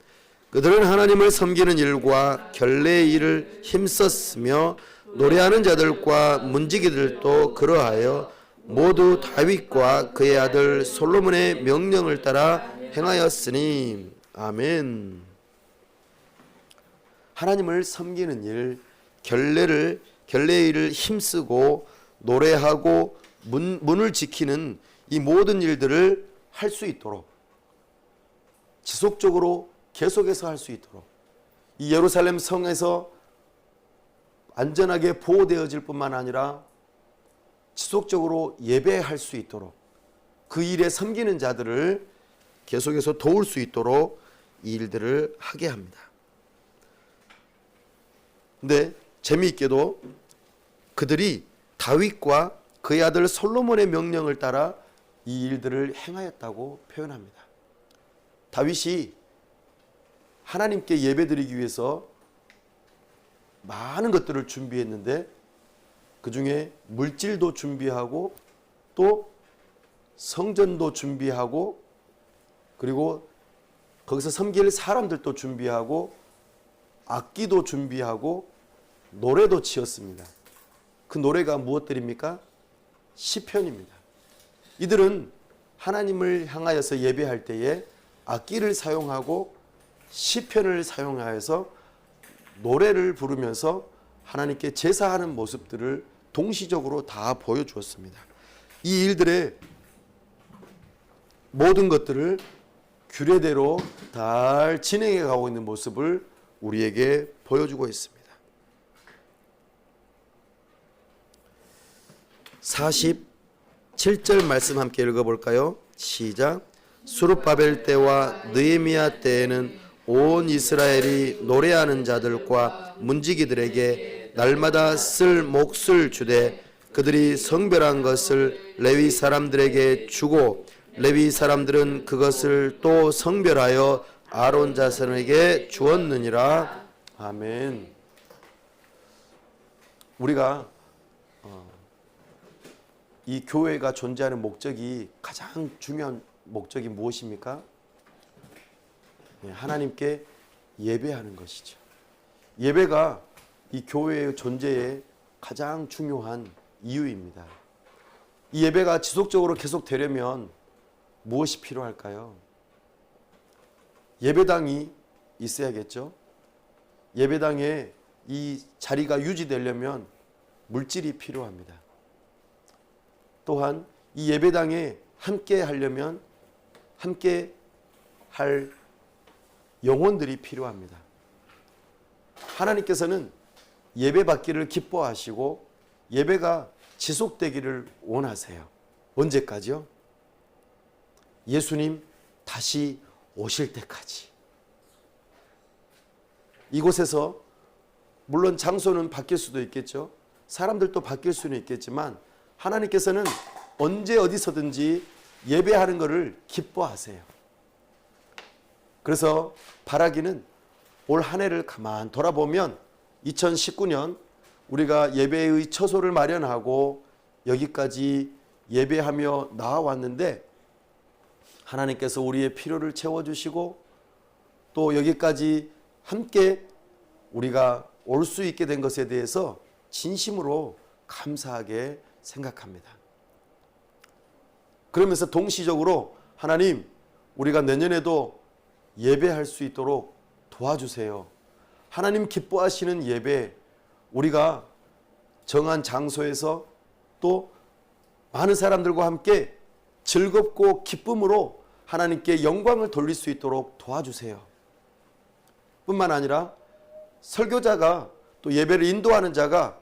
그들은 하나님을 섬기는 일과 결례의 일을 힘썼으며 노래하는 자들과 문지기들도 그러하여 모두 다윗과 그의 아들 솔로몬의 명령을 따라 행하였으니. 아멘. 하나님을 섬기는 일, 결례의 일을 힘쓰고 노래하고 문을 지키는 이 모든 일들을 할 수 있도록 지속적으로 계속해서 할 수 있도록 이 예루살렘 성에서 안전하게 보호되어질 뿐만 아니라 지속적으로 예배할 수 있도록 그 일에 섬기는 자들을 계속해서 도울 수 있도록 이 일들을 하게 합니다. 근데 재미있게도 그들이 다윗과 그의 아들 솔로몬의 명령을 따라 이 일들을 행하였다고 표현합니다. 다윗이 하나님께 예배드리기 위해서 많은 것들을 준비했는데 그 중에 물질도 준비하고 또 성전도 준비하고 그리고 거기서 섬길 사람들도 준비하고 악기도 준비하고 노래도 지었습니다. 그 노래가 무엇들입니까? 시편입니다. 이들은 하나님을 향하여서 예배할 때에 악기를 사용하고 시편을 사용하여서 노래를 부르면서 하나님께 제사하는 모습들을 동시적으로 다 보여주었습니다. 이 일들의 모든 것들을 규례대로 잘 진행해 가고 있는 모습을 우리에게 보여주고 있습니다. 47절 말씀 함께 읽어볼까요? 시작. 수룹바벨 때와 느헤미야 때에는 온 이스라엘이 노래하는 자들과 문지기들에게 날마다 쓸 몫을 주되 그들이 성별한 것을 레위 사람들에게 주고 레위 사람들은 그것을 또 성별하여 아론 자손에게 주었느니라. 아멘. 우리가 이 교회가 존재하는 목적이 가장 중요한 목적이 무엇입니까? 하나님께 예배하는 것이죠. 예배가 이 교회의 존재의 가장 중요한 이유입니다. 이 예배가 지속적으로 계속되려면 무엇이 필요할까요? 예배당이 있어야겠죠. 예배당에 이 자리가 유지되려면 물질이 필요합니다. 또한 이 예배당에 함께 하려면 함께 할 영혼들이 필요합니다. 하나님께서는 예배 받기를 기뻐하시고 예배가 지속되기를 원하세요. 언제까지요? 예수님 다시 오실 때까지. 이곳에서 물론 장소는 바뀔 수도 있겠죠. 사람들도 바뀔 수는 있겠지만 하나님께서는 언제 어디서든지 예배하는 것을 기뻐하세요. 그래서 바라기는 올 한 해를 가만 돌아보면 2019년 우리가 예배의 처소를 마련하고 여기까지 예배하며 나아왔는데 하나님께서 우리의 필요를 채워주시고 또 여기까지 함께 우리가 올 수 있게 된 것에 대해서 진심으로 감사하게 생각합니다. 그러면서 동시적으로 하나님, 우리가 내년에도 예배할 수 있도록 도와주세요. 하나님 기뻐하시는 예배, 우리가 정한 장소에서 또 많은 사람들과 함께 즐겁고 기쁨으로 하나님께 영광을 돌릴 수 있도록 도와주세요. 뿐만 아니라 설교자가 또 예배를 인도하는 자가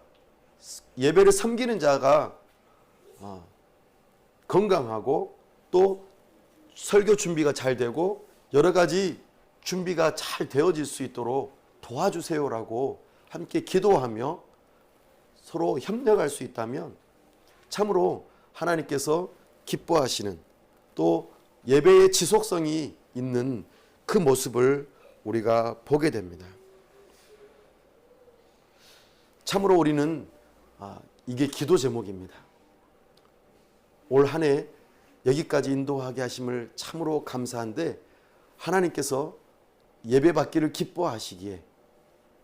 예배를 섬기는 자가 건강하고 또 설교 준비가 잘 되고 여러 가지 준비가 잘 되어질 수 있도록 도와주세요라고 함께 기도하며 서로 협력할 수 있다면 참으로 하나님께서 기뻐하시는 또 예배의 지속성이 있는 그 모습을 우리가 보게 됩니다. 참으로 우리는 이게 기도 제목입니다. 올 한 해 여기까지 인도하게 하심을 참으로 감사한데 하나님께서 예배받기를 기뻐하시기에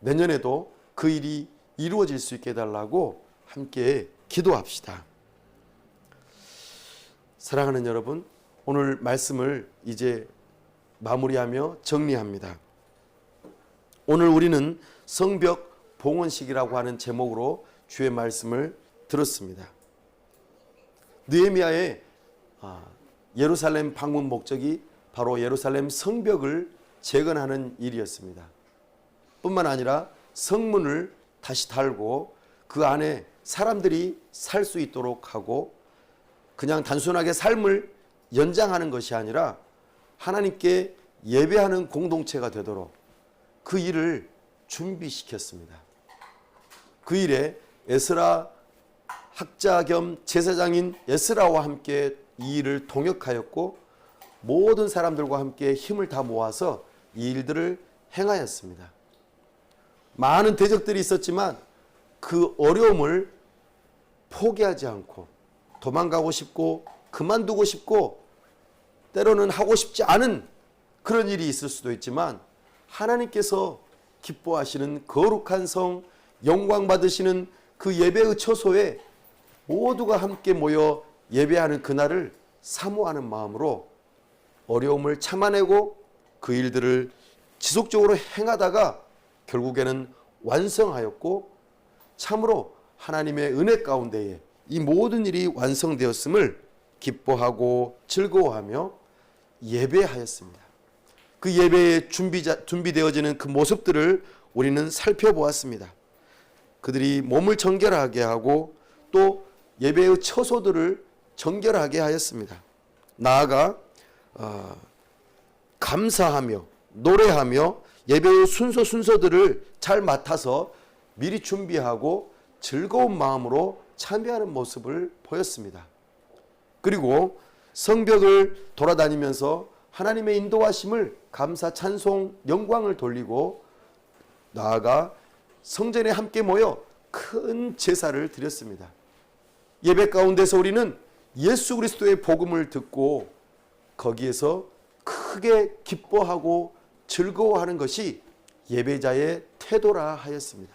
내년에도 그 일이 이루어질 수 있게 해달라고 함께 기도합시다. 사랑하는 여러분, 오늘 말씀을 이제 마무리하며 정리합니다. 오늘 우리는 성벽 봉헌식이라고 하는 제목으로 주의 말씀을 들었습니다. 느헤미야의 예루살렘 방문 목적이 바로 예루살렘 성벽을 재건하는 일이었습니다. 뿐만 아니라 성문을 다시 달고 그 안에 사람들이 살 수 있도록 하고 그냥 단순하게 삶을 연장하는 것이 아니라 하나님께 예배하는 공동체가 되도록 그 일을 준비시켰습니다. 그 일에 에스라 학자 겸 제사장인 에스라와 함께 이 일을 동역하였고 모든 사람들과 함께 힘을 다 모아서 이 일들을 행하였습니다. 많은 대적들이 있었지만 그 어려움을 포기하지 않고 도망가고 싶고 그만두고 싶고 때로는 하고 싶지 않은 그런 일이 있을 수도 있지만 하나님께서 기뻐하시는 거룩한 성, 영광 받으시는 그 예배의 처소에 모두가 함께 모여 예배하는 그날을 사모하는 마음으로 어려움을 참아내고 그 일들을 지속적으로 행하다가 결국에는 완성하였고 참으로 하나님의 은혜 가운데에 이 모든 일이 완성되었음을 기뻐하고 즐거워하며 예배하였습니다. 그 예배에 준비되어지는 그 모습들을 우리는 살펴보았습니다. 그들이 몸을 정결하게 하고 또 예배의 처소들을 정결하게 하였습니다. 나아가 감사하며 노래하며 예배의 순서들을 잘 맡아서 미리 준비하고 즐거운 마음으로 참여하는 모습을 보였습니다. 그리고 성벽을 돌아다니면서 하나님의 인도하심을 감사, 찬송, 영광을 돌리고 나아가 성전에 함께 모여 큰 제사를 드렸습니다. 예배 가운데서 우리는 예수 그리스도의 복음을 듣고 거기에서 크게 기뻐하고 즐거워하는 것이 예배자의 태도라 하였습니다.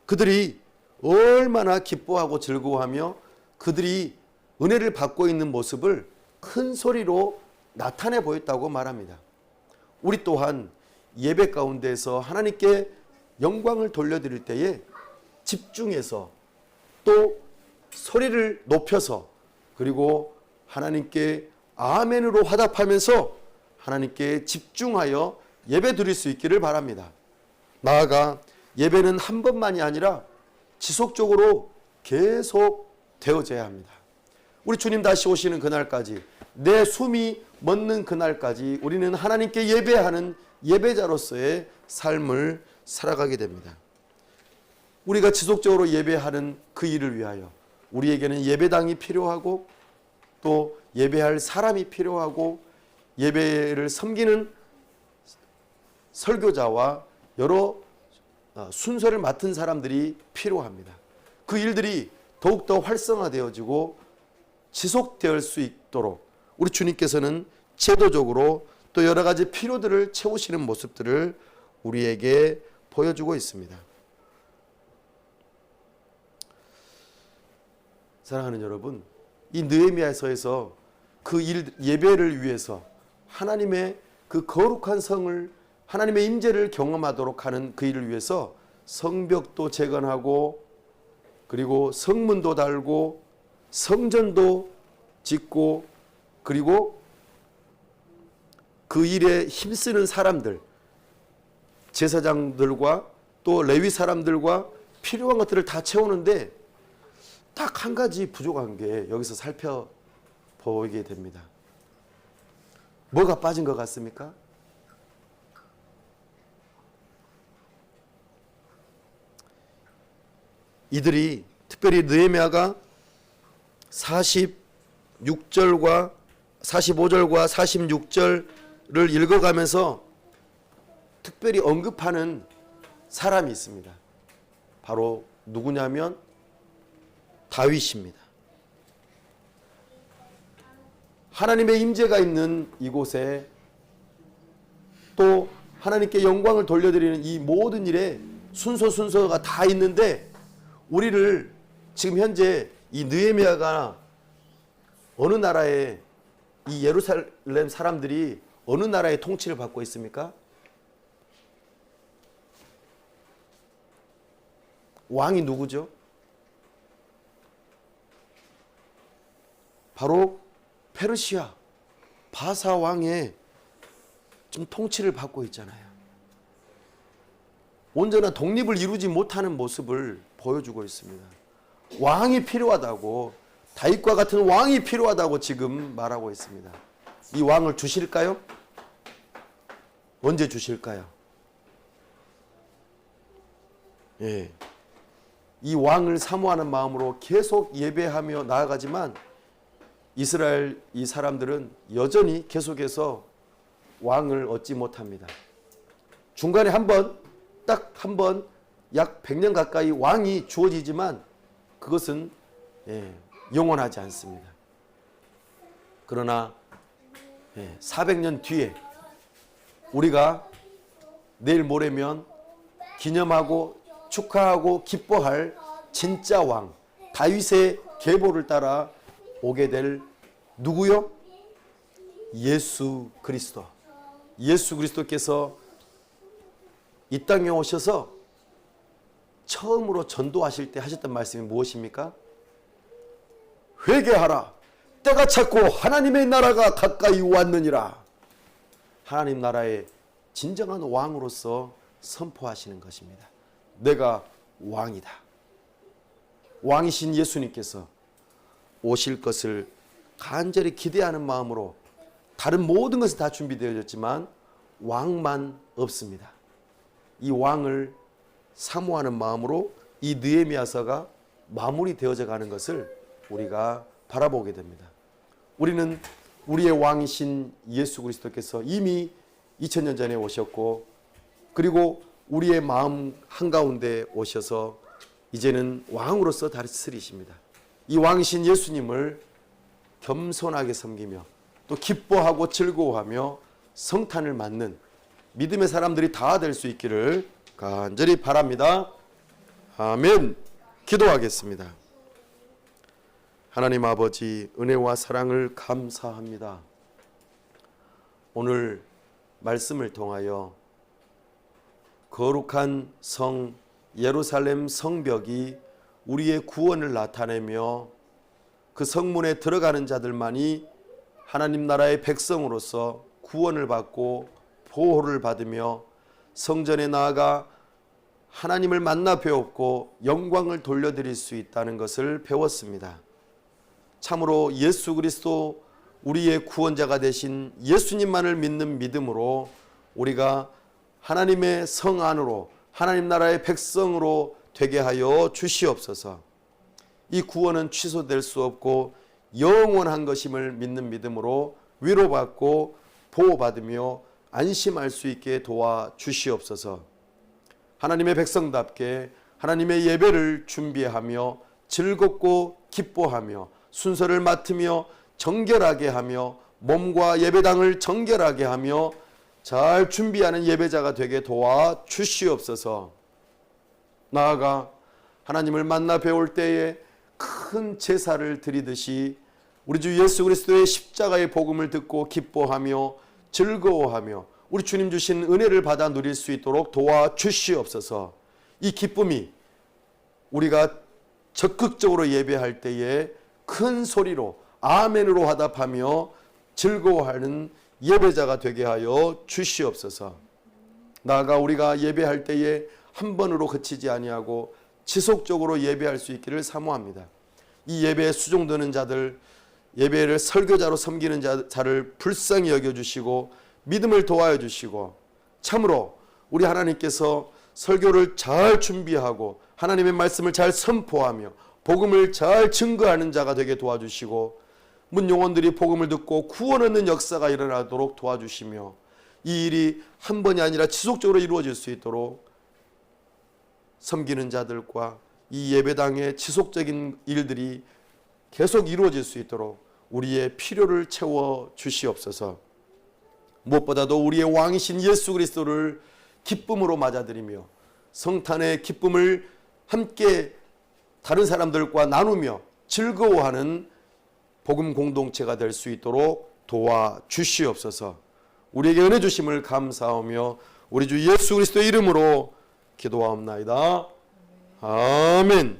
그들이 얼마나 기뻐하고 즐거워하며 그들이 은혜를 받고 있는 모습을 큰 소리로 나타내 보였다고 말합니다. 우리 또한 예배 가운데서 하나님께 영광을 돌려드릴 때에 집중해서 또 소리를 높여서 그리고 하나님께 아멘으로 화답하면서 하나님께 집중하여 예배 드릴 수 있기를 바랍니다. 나아가 예배는 한 번만이 아니라 지속적으로 계속 되어져야 합니다. 우리 주님 다시 오시는 그날까지, 내 숨이 멎는 그날까지 우리는 하나님께 예배하는 예배자로서의 삶을 살아가게 됩니다. 우리가 지속적으로 예배하는 그 일을 위하여 우리에게는 예배당이 필요하고 또 예배할 사람이 필요하고 예배를 섬기는 설교자와 여러 순서를 맡은 사람들이 필요합니다. 그 일들이 더욱더 활성화되어지고 지속될 수 있도록 우리 주님께서는 제도적으로 또 여러 가지 필요들을 채우시는 모습들을 우리에게 보여주고 있습니다. 사랑하는 여러분, 이 느헤미야서에서 그 예배를 위해서 하나님의 그 거룩한 성을, 하나님의 임재를 경험하도록 하는 그 일을 위해서 성벽도 재건하고 그리고 성문도 달고 성전도 짓고 그리고 그 일에 힘쓰는 사람들, 제사장들과 또 레위 사람들과 필요한 것들을 다 채우는데 딱 한 가지 부족한 게 여기서 살펴보게 됩니다. 뭐가 빠진 것 같습니까? 이들이 특별히 느헤미야가 46절과 45절과 46절을 읽어가면서 특별히 언급하는 사람이 있습니다. 바로 누구냐면 다윗입니다. 하나님의 임재가 있는 이곳에 또 하나님께 영광을 돌려드리는 이 모든 일에 순서가 다 있는데 우리를 지금 현재 이 느헤미야가 어느 나라에 이 예루살렘 사람들이 어느 나라의 통치를 받고 있습니까? 왕이 누구죠? 바로 페르시아 바사 왕의 좀 통치를 받고 있잖아요. 온전한 독립을 이루지 못하는 모습을 보여주고 있습니다. 왕이 필요하다고, 다윗과 같은 왕이 필요하다고 지금 말하고 있습니다. 이 왕을 주실까요? 언제 주실까요? 예. 이 왕을 사모하는 마음으로 계속 예배하며 나아가지만 이스라엘 이 사람들은 여전히 계속해서 왕을 얻지 못합니다. 중간에 딱 한 번 약 100년 가까이 왕이 주어지지만 그것은 영원하지 않습니다. 그러나 400년 뒤에 우리가 내일 모레면 기념하고 축하하고 기뻐할 진짜 왕 다윗의 계보를 따라 오게 될 누구요? 예수 그리스도. 예수 그리스도께서 이 땅에 오셔서 처음으로 전도하실 때 하셨던 말씀이 무엇입니까? 회개하라. 때가 찼고 하나님의 나라가 가까이 왔느니라. 하나님 나라의 진정한 왕으로서 선포하시는 것입니다. 내가 왕이다. 왕이신 예수님께서 오실 것을 간절히 기대하는 마음으로 다른 모든 것은 다 준비되어졌지만 왕만 없습니다. 이 왕을 사모하는 마음으로 이 느헤미야서가 마무리되어져 가는 것을 우리가 바라보게 됩니다. 우리는 우리의 왕이신 예수 그리스도께서 이미 2000년 전에 오셨고 그리고 우리의 마음 한가운데 오셔서 이제는 왕으로서 다스리십니다. 이 왕이신 예수님을 겸손하게 섬기며 또 기뻐하고 즐거워하며 성탄을 맞는 믿음의 사람들이 다 될 수 있기를 간절히 바랍니다. 아멘. 기도하겠습니다. 하나님 아버지 은혜와 사랑을 감사합니다. 오늘 말씀을 통하여 거룩한 성 예루살렘 성벽이 우리의 구원을 나타내며 그 성문에 들어가는 자들만이 하나님 나라의 백성으로서 구원을 받고 보호를 받으며 성전에 나아가 하나님을 만나 배웠고 영광을 돌려드릴 수 있다는 것을 배웠습니다. 참으로 예수 그리스도 우리의 구원자가 되신 예수님만을 믿는 믿음으로 우리가 하나님의 성 안으로 하나님 나라의 백성으로 되게 하여 주시옵소서. 이 구원은 취소될 수 없고 영원한 것임을 믿는 믿음으로 위로받고 보호받으며 안심할 수 있게 도와주시옵소서. 하나님의 백성답게 하나님의 예배를 준비하며 즐겁고 기뻐하며 순서를 맡으며 정결하게 하며 몸과 예배당을 정결하게 하며 잘 준비하는 예배자가 되게 도와주시옵소서. 나아가 하나님을 만나 배울 때에 큰 제사를 드리듯이 우리 주 예수 그리스도의 십자가의 복음을 듣고 기뻐하며 즐거워하며 우리 주님 주신 은혜를 받아 누릴 수 있도록 도와주시옵소서. 이 기쁨이 우리가 적극적으로 예배할 때에 큰 소리로 아멘으로 화답하며 즐거워하는 예배자가 되게 하여 주시옵소서. 나아가 우리가 예배할 때에 한 번으로 그치지 아니하고 지속적으로 예배할 수 있기를 사모합니다. 이 예배에 수종드는 자들, 예배를 설교자로 섬기는 자를 불쌍히 여겨주시고 믿음을 도와여 주시고 참으로 우리 하나님께서 설교를 잘 준비하고 하나님의 말씀을 잘 선포하며 복음을 잘 증거하는 자가 되게 도와주시고 문 영혼들이 복음을 듣고 구원 얻는 역사가 일어나도록 도와주시며 이 일이 한 번이 아니라 지속적으로 이루어질 수 있도록 섬기는 자들과 이 예배당의 지속적인 일들이 계속 이루어질 수 있도록 우리의 필요를 채워 주시옵소서. 무엇보다도 우리의 왕이신 예수 그리스도를 기쁨으로 맞아들이며 성탄의 기쁨을 함께 다른 사람들과 나누며 즐거워하는 복음 공동체가 될 수 있도록 도와주시옵소서. 우리에게 은혜 주심을 감사하며 우리 주 예수 그리스도의 이름으로 기도하옵나이다. 아멘.